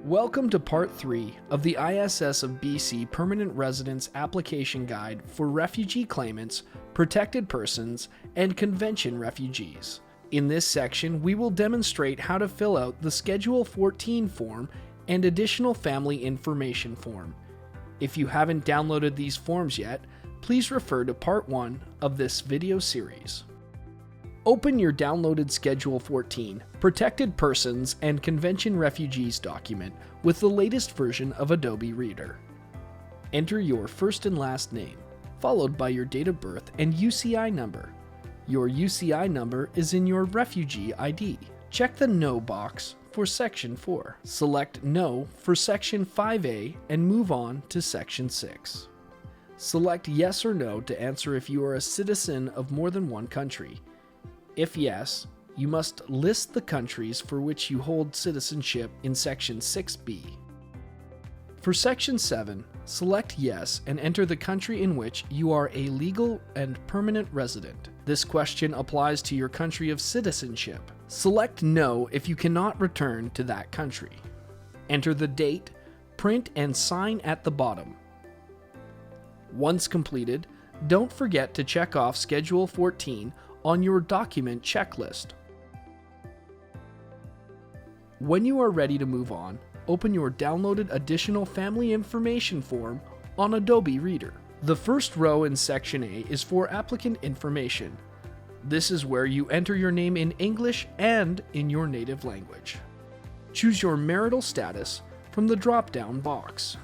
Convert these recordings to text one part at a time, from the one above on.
Welcome to Part 3 of the ISS of BC Permanent Residence Application Guide for Refugee Claimants, Protected Persons, and Convention Refugees. In this section, we will demonstrate how to fill out the Schedule 14 form and Additional Family Information form. If you haven't downloaded these forms yet, please refer to Part 1 of this video series. Open your downloaded Schedule 14, Protected Persons and Convention Refugees document with the latest version of Adobe Reader. Enter your first and last name, followed by your date of birth and UCI number. Your UCI number is in your Refugee ID. Check the No box for Section 4. Select No for Section 5A and move on to Section 6. Select Yes or No to answer if you are a citizen of more than one country. If yes, you must list the countries for which you hold citizenship in Section 6B. For Section 7, select Yes and enter the country in which you are a legal and permanent resident. This question applies to your country of citizenship. Select No if you cannot return to that country. Enter the date, print and sign at the bottom. Once completed, don't forget to check off Schedule 14 on your document checklist. When you are ready to move on, open your downloaded Additional Family Information form on Adobe Reader. The first row in Section A is for applicant information. This is where you enter your name in English and in your native language. Choose your marital status from the drop-down box.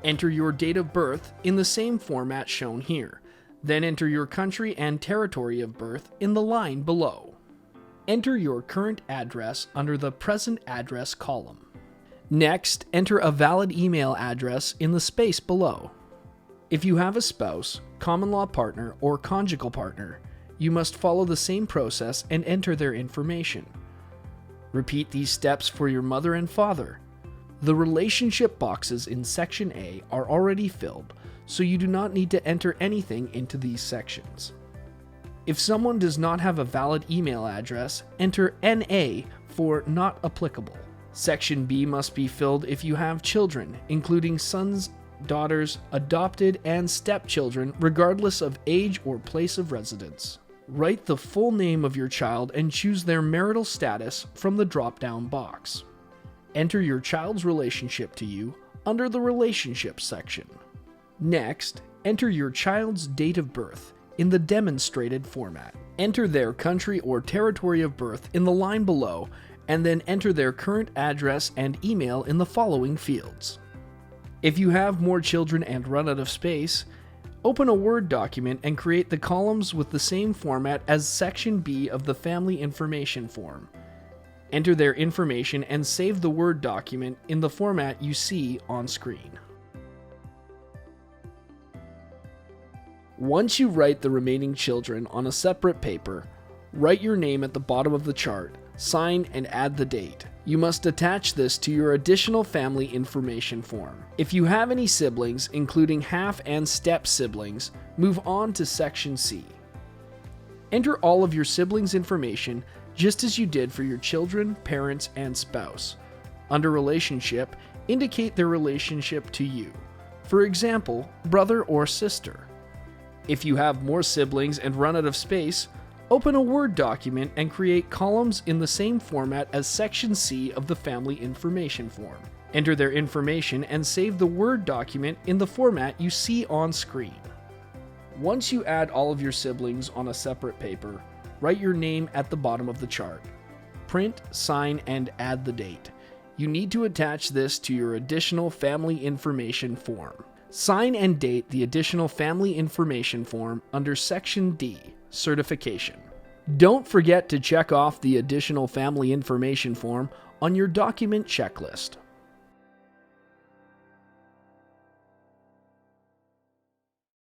Enter your date of birth in the same format shown here. Then enter your country and territory of birth in the line below. Enter your current address under the Present Address column. Next, enter a valid email address in the space below. If you have a spouse, common law partner, or conjugal partner, you must follow the same process and enter their information. Repeat these steps for your mother and father. The relationship boxes in Section A are already filled, so you do not need to enter anything into these sections. If someone does not have a valid email address, enter NA for Not Applicable. Section B must be filled if you have children, including sons, daughters, adopted, and stepchildren, regardless of age or place of residence. Write the full name of your child and choose their marital status from the drop-down box. Enter your child's relationship to you under the Relationships section. Next, enter your child's date of birth in the demonstrated format. Enter their country or territory of birth in the line below, and then enter their current address and email in the following fields. If you have more children and run out of space, open a Word document and create the columns with the same format as Section B of the Family Information form. Enter their information and save the Word document in the format you see on screen. Once you write the remaining children on a separate paper, write your name at the bottom of the chart, sign and add the date. You must attach this to your Additional Family Information form. If you have any siblings, including half and step siblings, move on to Section C. Enter all of your siblings' information just as you did for your children, parents, and spouse. Under Relationship, indicate their relationship to you. For example, brother or sister. If you have more siblings and run out of space, open a Word document and create columns in the same format as Section C of the Family Information form. Enter their information and save the Word document in the format you see on screen. Once you add all of your siblings on a separate paper, write your name at the bottom of the chart. Print, sign, and add the date. You need to attach this to your Additional Family Information form. Sign and date the Additional Family Information form under Section D, Certification. Don't forget to check off the Additional Family Information form on your document checklist.